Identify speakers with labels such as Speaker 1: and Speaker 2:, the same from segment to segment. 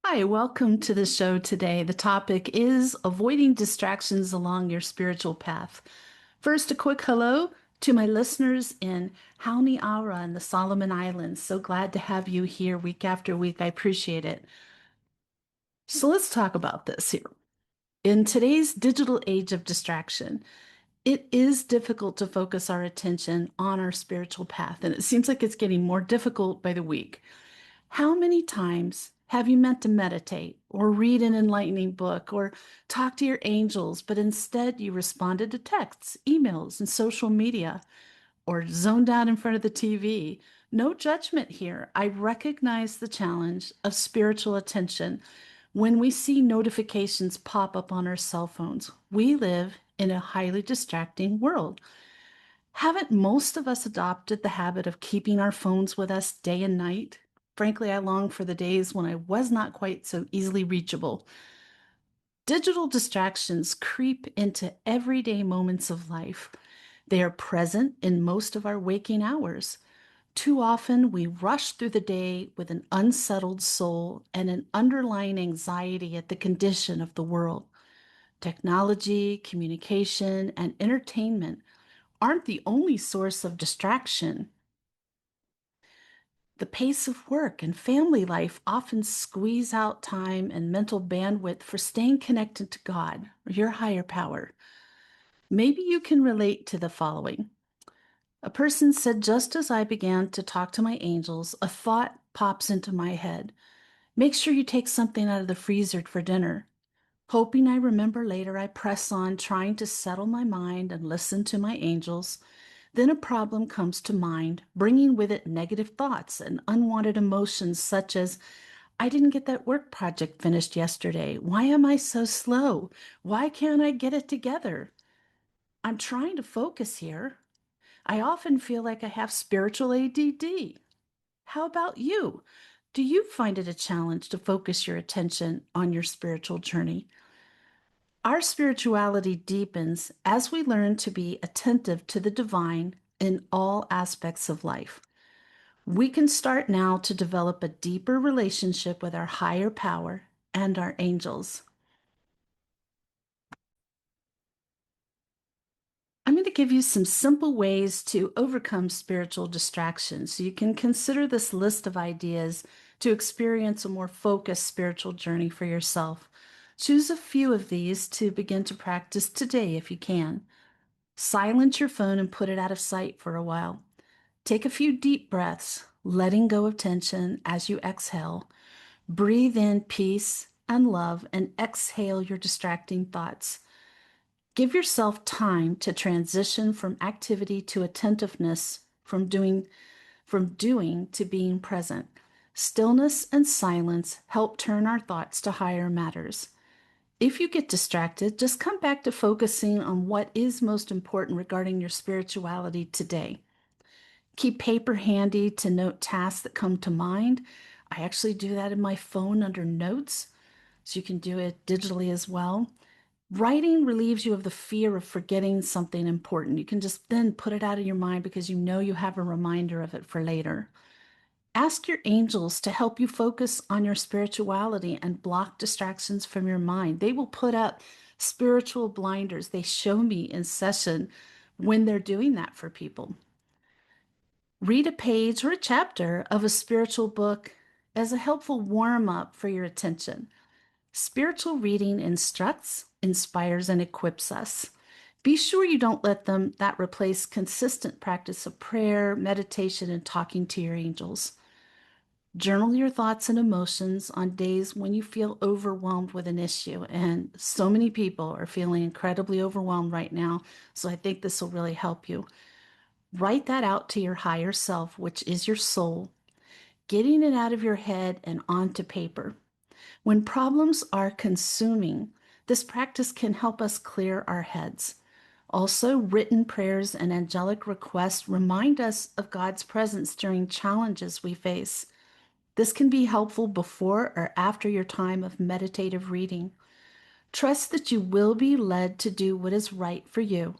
Speaker 1: Hi, welcome to the show today. The topic is avoiding distractions along your spiritual path. First, a quick hello to my listeners in LaNoue and the Solomon Islands. So glad to have you here week after week. I appreciate it. So let's talk about this here. In today's digital age of distraction, it is difficult to focus our attention on our spiritual path, and it seems like it's getting more difficult by the week. How many times have you meant to meditate or read an enlightening book or talk to your angels, but instead you responded to texts, emails, and social media or zoned out in front of the TV? No judgment here. I recognize the challenge of spiritual attention when we see notifications pop up on our cell phones. We live in a highly distracting world. Haven't most of us adopted the habit of keeping our phones with us day and night? Frankly, I long for the days when I was not quite so easily reachable. Digital distractions creep into everyday moments of life. They are present in most of our waking hours. Too often, we rush through the day with an unsettled soul and an underlying anxiety at the condition of the world. Technology, communication, and entertainment aren't the only source of distraction. The pace of work and family life often squeeze out time and mental bandwidth for staying connected to God or your higher power. Maybe you can relate to the following. A person said, just as I began to talk to my angels, a thought pops into my head. Make sure you take something out of the freezer for dinner. Hoping I remember later, I press on, trying to settle my mind and listen to my angels. Then a problem comes to mind, bringing with it negative thoughts and unwanted emotions such as, I didn't get that work project finished yesterday. Why am I so slow? Why can't I get it together? I'm trying to focus here. I often feel like I have spiritual ADD. How about you? Do you find it a challenge to focus your attention on your spiritual journey? Our spirituality deepens as we learn to be attentive to the divine in all aspects of life. We can start now to develop a deeper relationship with our higher power and our angels. I'm going to give you some simple ways to overcome spiritual distractions. So you can consider this list of ideas to experience a more focused spiritual journey for yourself. Choose a few of these to begin to practice today if you can. Silence your phone and put it out of sight for a while. Take a few deep breaths, letting go of tension as you exhale. Breathe in peace and love and exhale your distracting thoughts. Give yourself time to transition from activity to attentiveness, from doing to being present. Stillness and silence help turn our thoughts to higher matters. If you get distracted, just come back to focusing on what is most important regarding your spirituality today. Keep paper handy to note tasks that come to mind. I actually do that in my phone under notes, so you can do it digitally as well. Writing relieves you of the fear of forgetting something important. You can just then put it out of your mind because you know you have a reminder of it for later. Ask your angels to help you focus on your spirituality and block distractions from your mind. They will put up spiritual blinders. They show me in session when they're doing that for people. Read a page or a chapter of a spiritual book as a helpful warm up for your attention. Spiritual reading instructs, inspires, and equips us. Be sure you don't let that replace consistent practice of prayer, meditation, and talking to your angels. Journal your thoughts and emotions on days when you feel overwhelmed with an issue. And so many people are feeling incredibly overwhelmed right now. So I think this will really help you. Write that out to your higher self, which is your soul, getting it out of your head and onto paper. When problems are consuming, this practice can help us clear our heads. Also, written prayers and angelic requests remind us of God's presence during challenges we face. This can be helpful before or after your time of meditative reading. Trust that you will be led to do what is right for you,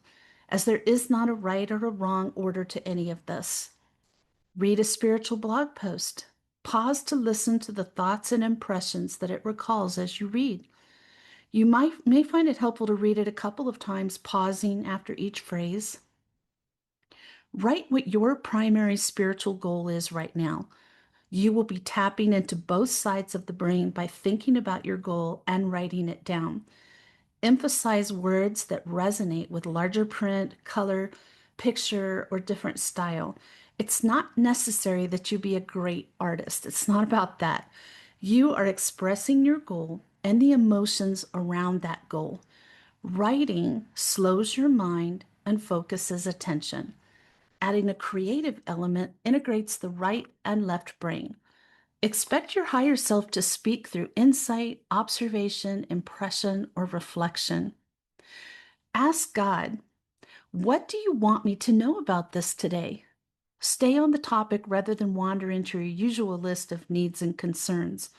Speaker 1: as there is not a right or a wrong order to any of this. Read a spiritual blog post. Pause to listen to the thoughts and impressions that it recalls as you read. You may find it helpful to read it a couple of times, pausing after each phrase. Write what your primary spiritual goal is right now. You will be tapping into both sides of the brain by thinking about your goal and writing it down. Emphasize words that resonate with larger print, color, picture, or different style. It's not necessary that you be a great artist. It's not about that. You are expressing your goal and the emotions around that goal. Writing slows your mind and focuses attention. Adding a creative element integrates the right and left brain. Expect your higher self to speak through insight, observation, impression, or reflection. Ask God, what do you want me to know about this today? Stay on the topic rather than wander into your usual list of needs and concerns.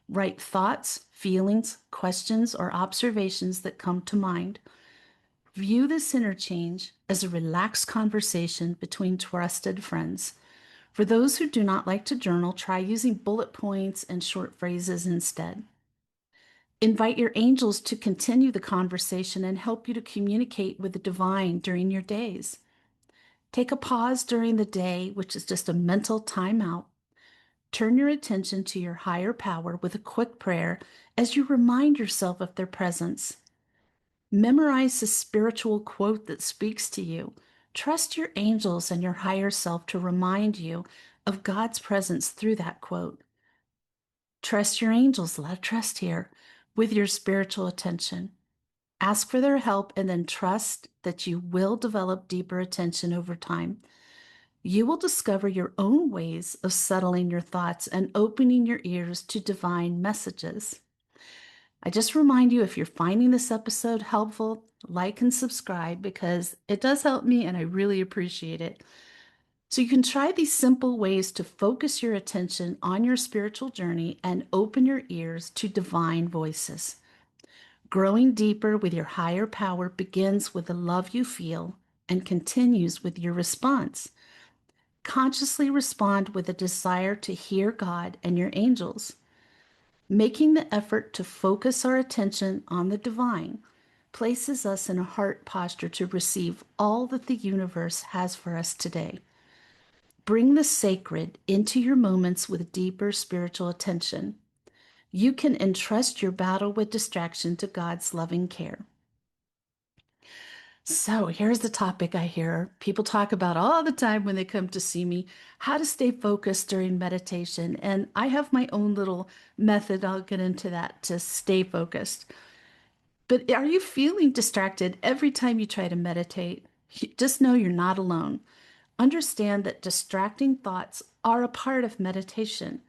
Speaker 1: Write thoughts, feelings, questions, or observations that come to mind. View this interchange as a relaxed conversation between trusted friends. For those who do not like to journal, try using bullet points and short phrases instead. Invite your angels to continue the conversation and help you to communicate with the divine during your days. Take a pause during the day, which is just a mental timeout. Turn your attention to your higher power with a quick prayer as you remind yourself of their presence. Memorize the spiritual quote that speaks to you. Trust your angels and your higher self to remind you of God's presence through that quote. Trust your angels, a lot of trust here, with your spiritual attention. Ask for their help and then trust that you will develop deeper attention over time. You will discover your own ways of settling your thoughts and opening your ears to divine messages. I just remind you, if you're finding this episode helpful, like and subscribe because it does help me and I really appreciate it. So you can try these simple ways to focus your attention on your spiritual journey and open your ears to divine voices. Growing deeper with your higher power begins with the love you feel and continues with your response. Consciously respond with a desire to hear God and your angels. Making the effort to focus our attention on the divine places us in a heart posture to receive all that the universe has for us today. Bring the sacred into your moments with deeper spiritual attention. You can entrust your battle with distraction to God's loving care. So here's the topic I hear people talk about all the time when they come to see me, how to stay focused during meditation. And I have my own little method. I'll get into that to stay focused. But are you feeling distracted every time you try to meditate? Just know you're not alone. Understand that distracting thoughts are a part of meditation.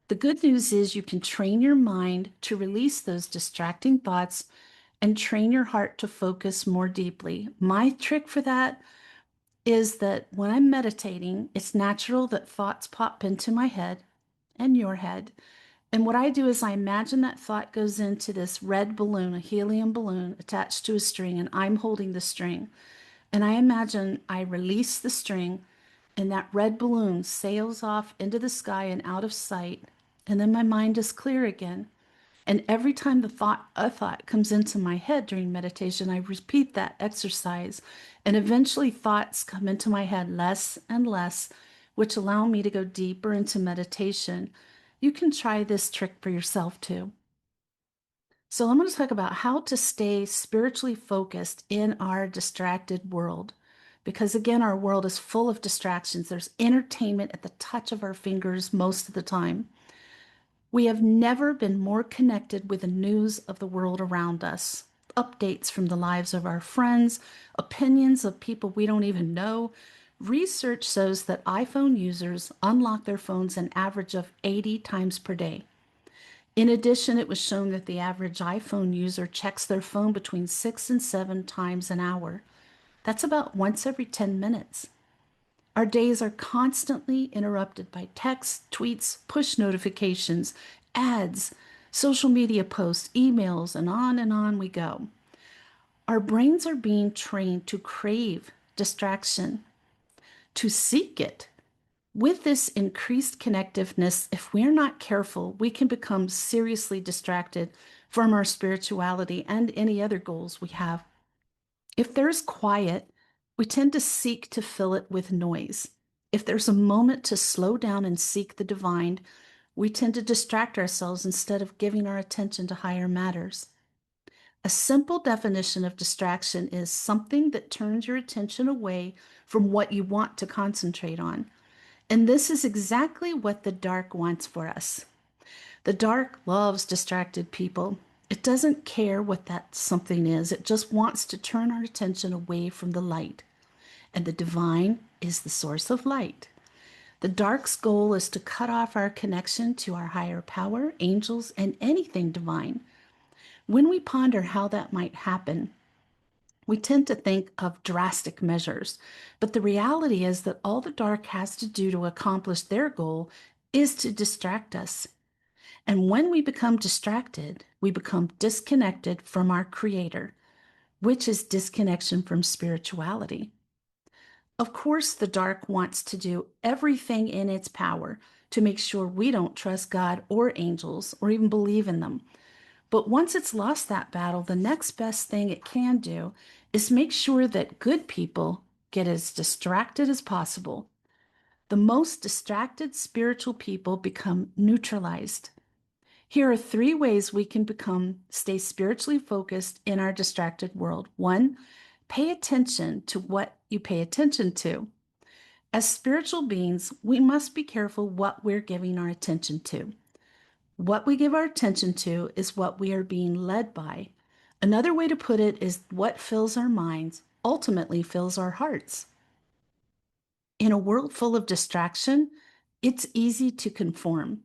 Speaker 1: The good news is you can train your mind to release those distracting thoughts and train your heart to focus more deeply. My trick for that is that when I'm meditating, it's natural that thoughts pop into my head and your head. And what I do is I imagine that thought goes into this red balloon, a helium balloon attached to a string, and I'm holding the string. And I imagine I release the string, and that red balloon sails off into the sky and out of sight. And then my mind is clear again. And every time a thought comes into my head during meditation, I repeat that exercise. And eventually thoughts come into my head less and less, which allow me to go deeper into meditation. You can try this trick for yourself too. So I'm going to talk about how to stay spiritually focused in our distracted world. Because again, our world is full of distractions. There's entertainment at the touch of our fingers most of the time. We have never been more connected with the news of the world around us. Updates from the lives of our friends, opinions of people we don't even know. Research shows that iPhone users unlock their phones an average of 80 times per day. In addition, it was shown that the average iPhone user checks their phone between 6 and 7 times an hour. That's about once every 10 minutes. Our days are constantly interrupted by texts, tweets, push notifications, ads, social media posts, emails, and on we go. Our brains are being trained to crave distraction, to seek it, With this increased connectiveness, if we're not careful, we can become seriously distracted from our spirituality and any other goals we have. If there's quiet, we tend to seek to fill it with noise. If there's a moment to slow down and seek the divine, we tend to distract ourselves instead of giving our attention to higher matters. A simple definition of distraction is something that turns your attention away from what you want to concentrate on. And this is exactly what the dark wants for us. The dark loves distracted people. It doesn't care what that something is. It just wants to turn our attention away from the light. And the divine is the source of light. The dark's goal is to cut off our connection to our higher power, angels, and anything divine. When we ponder how that might happen, we tend to think of drastic measures, but the reality is that all the dark has to do to accomplish their goal is to distract us. And when we become distracted, we become disconnected from our Creator, which is disconnection from spirituality. Of course, the dark wants to do everything in its power to make sure we don't trust God or angels or even believe in them. But once it's lost that battle, the next best thing it can do is make sure that good people get as distracted as possible. The most distracted spiritual people become neutralized. Here are 3 ways we can stay spiritually focused in our distracted world. 1, pay attention to what you pay attention to. As spiritual beings, we must be careful what we're giving our attention to. What we give our attention to is what we are being led by. Another way to put it is what fills our minds ultimately fills our hearts. In a world full of distraction, it's easy to conform.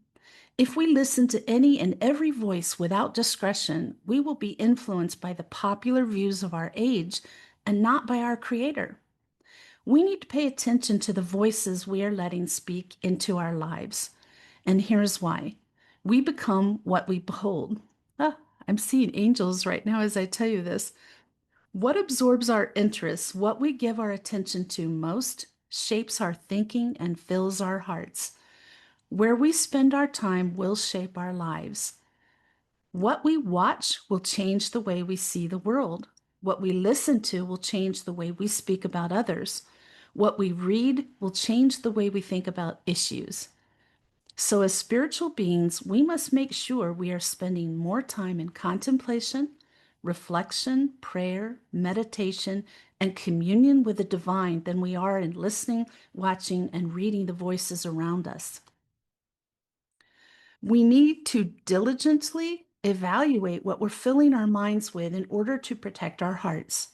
Speaker 1: If we listen to any and every voice without discretion, we will be influenced by the popular views of our age and not by our Creator. We need to pay attention to the voices we are letting speak into our lives. And here's why. We become what we behold. Ah, I'm seeing angels right now as I tell you this. What absorbs our interests, what we give our attention to most, shapes our thinking and fills our hearts. Where we spend our time will shape our lives. What we watch will change the way we see the world. What we listen to will change the way we speak about others. What we read will change the way we think about issues. So, as spiritual beings, we must make sure we are spending more time in contemplation, reflection, prayer, meditation, and communion with the divine than we are in listening, watching, and reading the voices around us. We need to diligently evaluate what we're filling our minds with in order to protect our hearts.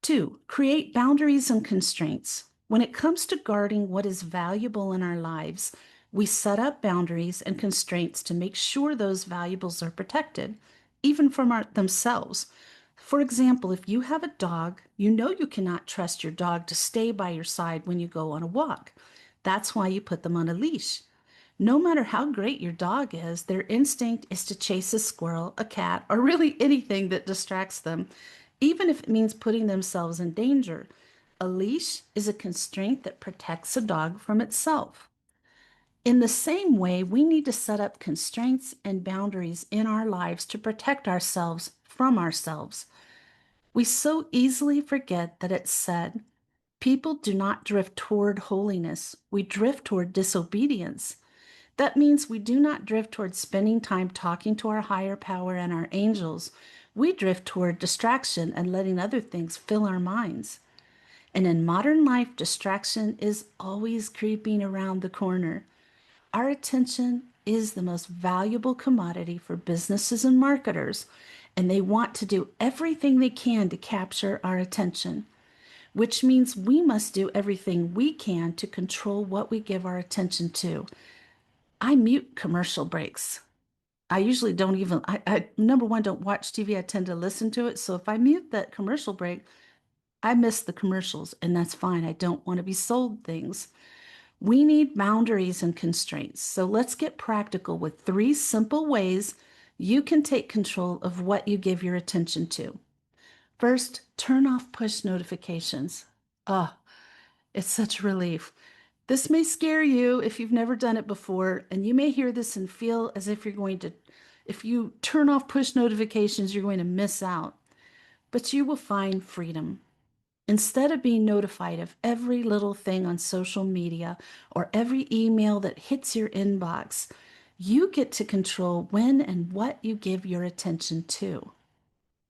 Speaker 1: 2, create boundaries and constraints. When it comes to guarding what is valuable in our lives, we set up boundaries and constraints to make sure those valuables are protected, even from themselves. For example, if you have a dog, you know you cannot trust your dog to stay by your side when you go on a walk. That's why you put them on a leash. No matter how great your dog is, their instinct is to chase a squirrel, a cat, or really anything that distracts them, even if it means putting themselves in danger. A leash is a constraint that protects a dog from itself. In the same way, we need to set up constraints and boundaries in our lives to protect ourselves from ourselves. We so easily forget that it's said, people do not drift toward holiness, we drift toward disobedience. That means we do not drift toward spending time talking to our higher power and our angels. We drift toward distraction and letting other things fill our minds. And in modern life, distraction is always creeping around the corner. Our attention is the most valuable commodity for businesses and marketers, and they want to do everything they can to capture our attention, which means we must do everything we can to control what we give our attention to. I mute commercial breaks. I usually don't even, number one, don't watch TV. I tend to listen to it. So if I mute that commercial break, I miss the commercials, and that's fine. I don't want to be sold things. We need boundaries and constraints. So let's get practical with 3 simple ways you can take control of what you give your attention to. First, turn off push notifications. Oh, it's such a relief. This may scare you if you've never done it before, and you may hear this and feel as if if you turn off push notifications, you're going to miss out. But you will find freedom. Instead of being notified of every little thing on social media or every email that hits your inbox, you get to control when and what you give your attention to.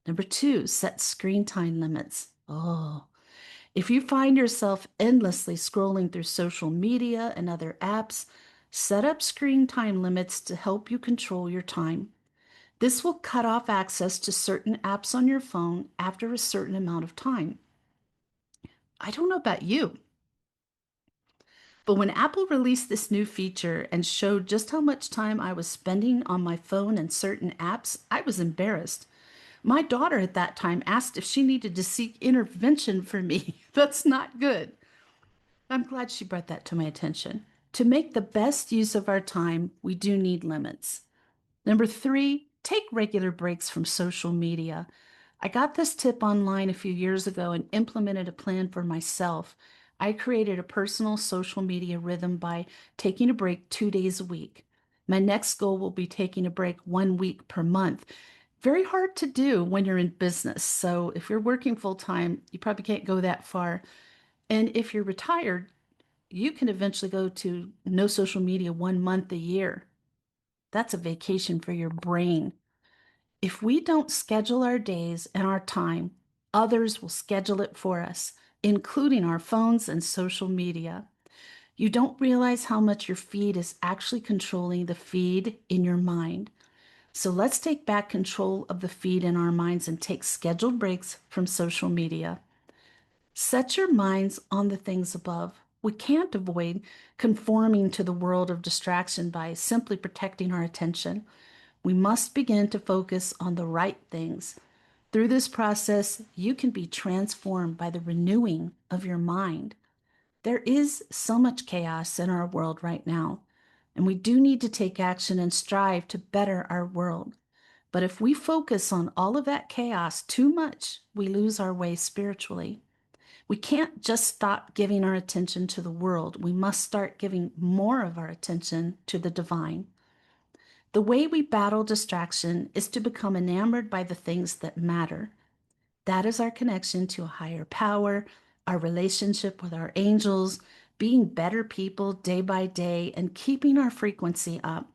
Speaker 1: Number two, set screen time limits. Oh, if you find yourself endlessly scrolling through social media and other apps, set up screen time limits to help you control your time. This will cut off access to certain apps on your phone after a certain amount of time. I don't know about you, but when Apple released this new feature and showed just how much time I was spending on my phone and certain apps, I was embarrassed. My daughter at that time asked if she needed to seek intervention for me. That's not good. I'm glad she brought that to my attention. To make the best use of our time, we do need limits. Number three, take regular breaks from social media. I got this tip online a few years ago and implemented a plan for myself. I created a personal social media rhythm by taking a break 2 days a week. My next goal will be taking a break 1 week per month. Very hard to do when you're in business. So if you're working full time, you probably can't go that far. And if you're retired, you can eventually go to no social media 1 month a year. That's a vacation for your brain. If we don't schedule our days and our time, others will schedule it for us, including our phones and social media. You don't realize how much your feed is actually controlling the feed in your mind. So let's take back control of the feed in our minds and take scheduled breaks from social media. Set your minds on the things above. We can't avoid conforming to the world of distraction by simply protecting our attention. We must begin to focus on the right things. Through this process, you can be transformed by the renewing of your mind. There is so much chaos in our world right now, and we do need to take action and strive to better our world. But if we focus on all of that chaos too much, we lose our way spiritually. We can't just stop giving our attention to the world. We must start giving more of our attention to the divine. The way we battle distraction is to become enamored by the things that matter. That is our connection to a higher power, our relationship with our angels, being better people day by day, and keeping our frequency up.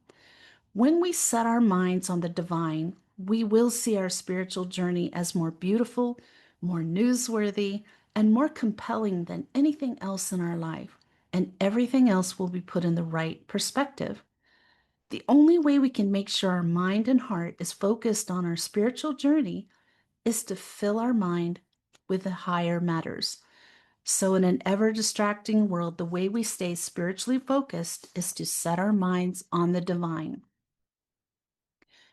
Speaker 1: When we set our minds on the divine, we will see our spiritual journey as more beautiful, more newsworthy, and more compelling than anything else in our life, and everything else will be put in the right perspective. The only way we can make sure our mind and heart is focused on our spiritual journey is to fill our mind with the higher matters. So, in an ever distracting world, the way we stay spiritually focused is to set our minds on the divine.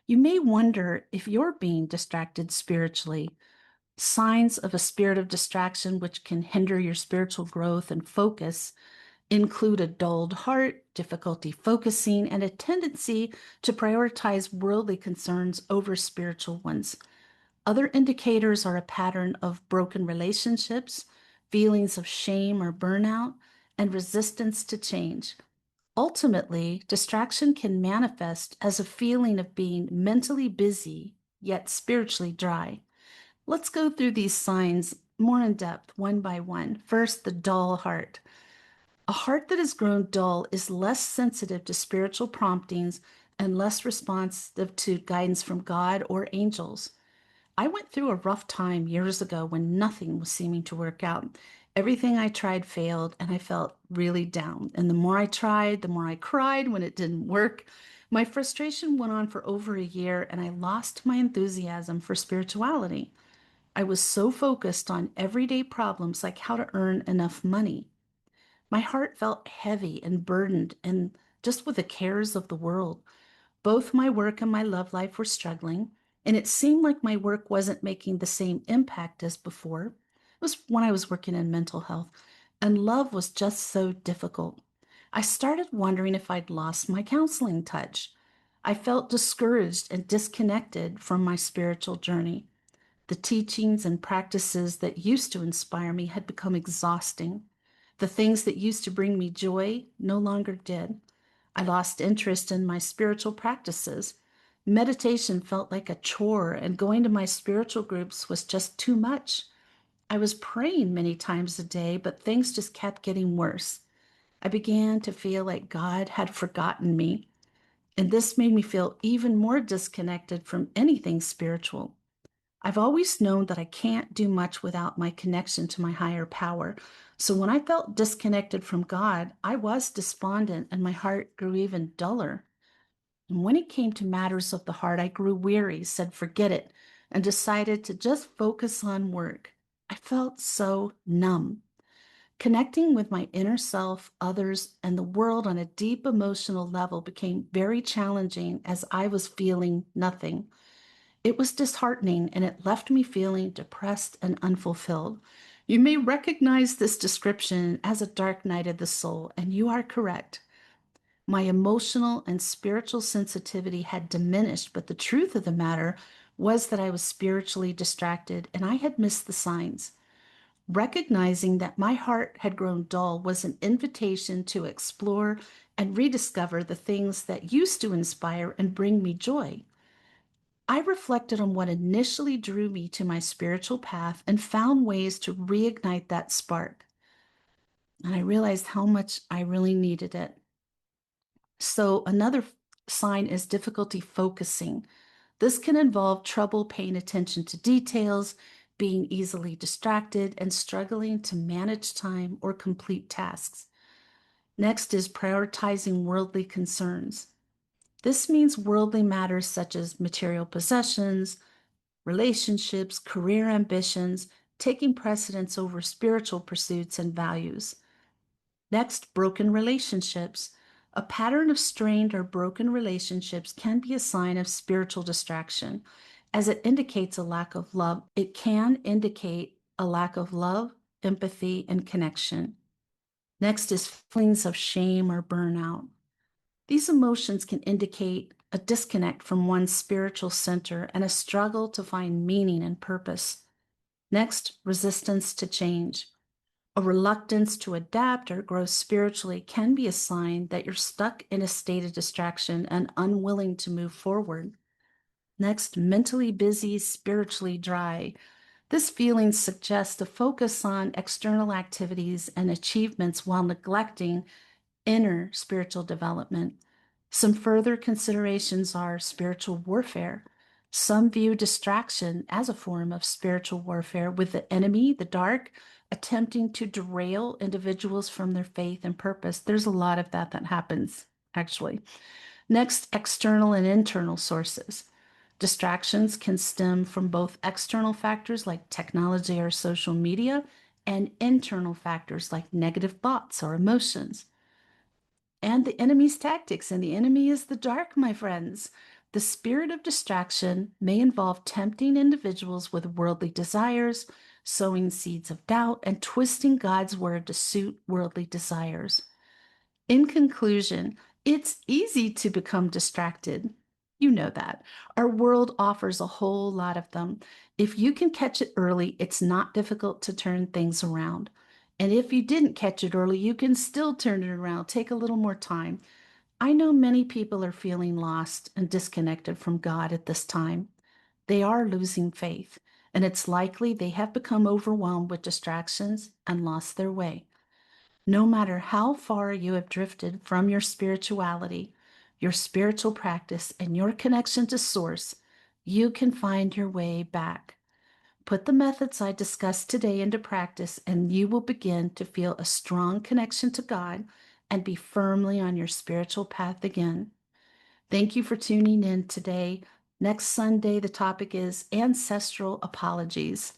Speaker 1: You may wonder if you're being distracted spiritually. Signs of a spirit of distraction, which can hinder your spiritual growth and focus, include a dulled heart, difficulty focusing, and a tendency to prioritize worldly concerns over spiritual ones. Other indicators are a pattern of broken relationships, feelings of shame or burnout, and resistance to change. Ultimately, distraction can manifest as a feeling of being mentally busy, yet spiritually dry. Let's go through these signs more in depth, one by one. First, the dull heart. A heart that has grown dull is less sensitive to spiritual promptings and less responsive to guidance from God or angels. I went through a rough time years ago when nothing was seeming to work out. Everything I tried failed, and I felt really down. And the more I tried, the more I cried when it didn't work. My frustration went on for over a year, and I lost my enthusiasm for spirituality. I was so focused on everyday problems like how to earn enough money. My heart felt heavy and burdened, and just with the cares of the world. Both my work and my love life were struggling, and it seemed like my work wasn't making the same impact as before. It was when I was working in mental health, and love was just so difficult. I started wondering if I'd lost my counseling touch. I felt discouraged and disconnected from my spiritual journey. The teachings and practices that used to inspire me had become exhausting. The things that used to bring me joy no longer did. I lost interest in my spiritual practices. Meditation felt like a chore, and going to my spiritual groups was just too much. I was praying many times a day, but things just kept getting worse. I began to feel like God had forgotten me, and this made me feel even more disconnected from anything spiritual. I've always known that I can't do much without my connection to my higher power. So when I felt disconnected from God, I was despondent and my heart grew even duller. And when it came to matters of the heart, I grew weary, said forget it, and decided to just focus on work. I felt so numb. Connecting with my inner self, others, and the world on a deep emotional level became very challenging as I was feeling nothing. It was disheartening and it left me feeling depressed and unfulfilled. You may recognize this description as a dark night of the soul, and you are correct. My emotional and spiritual sensitivity had diminished, but the truth of the matter was that I was spiritually distracted and I had missed the signs. Recognizing that my heart had grown dull was an invitation to explore and rediscover the things that used to inspire and bring me joy. I reflected on what initially drew me to my spiritual path and found ways to reignite that spark. And I realized how much I really needed it. So, another sign is difficulty focusing. This can involve trouble paying attention to details, being easily distracted, and struggling to manage time or complete tasks. Next is prioritizing worldly concerns. This means worldly matters such as material possessions, relationships, career ambitions, taking precedence over spiritual pursuits and values. Next, broken relationships. A pattern of strained or broken relationships can be a sign of spiritual distraction, as it indicates a lack of love. It can indicate a lack of love, empathy, and connection. Next is feelings of shame or burnout. These emotions can indicate a disconnect from one's spiritual center and a struggle to find meaning and purpose. Next, resistance to change. A reluctance to adapt or grow spiritually can be a sign that you're stuck in a state of distraction and unwilling to move forward. Next, mentally busy, spiritually dry. This feeling suggests a focus on external activities and achievements while neglecting inner spiritual development. Some further considerations are spiritual warfare. Some view distraction as a form of spiritual warfare, with the enemy, the dark, attempting to derail individuals from their faith and purpose. There's a lot of that happens, actually. Next, external and internal sources. Distractions can stem from both external factors like technology or social media and internal factors like negative thoughts or emotions. And the enemy's tactics, and the enemy is the dark, my friends. The spirit of distraction may involve tempting individuals with worldly desires, sowing seeds of doubt, and twisting God's word to suit worldly desires. In conclusion, it's easy to become distracted. You know that. Our world offers a whole lot of them. If you can catch it early, it's not difficult to turn things around. And if you didn't catch it early, you can still turn it around. Take a little more time. I know many people are feeling lost and disconnected from God at this time. They are losing faith, and it's likely they have become overwhelmed with distractions and lost their way. No matter how far you have drifted from your spirituality, your spiritual practice, and your connection to Source, you can find your way back. Put the methods I discussed today into practice, and you will begin to feel a strong connection to God and be firmly on your spiritual path again. Thank you for tuning in today. Next Sunday, the topic is Ancestral Apologies.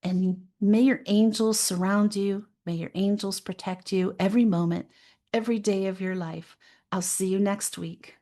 Speaker 1: And may your angels surround you. May your angels protect you every moment, every day of your life. I'll see you next week.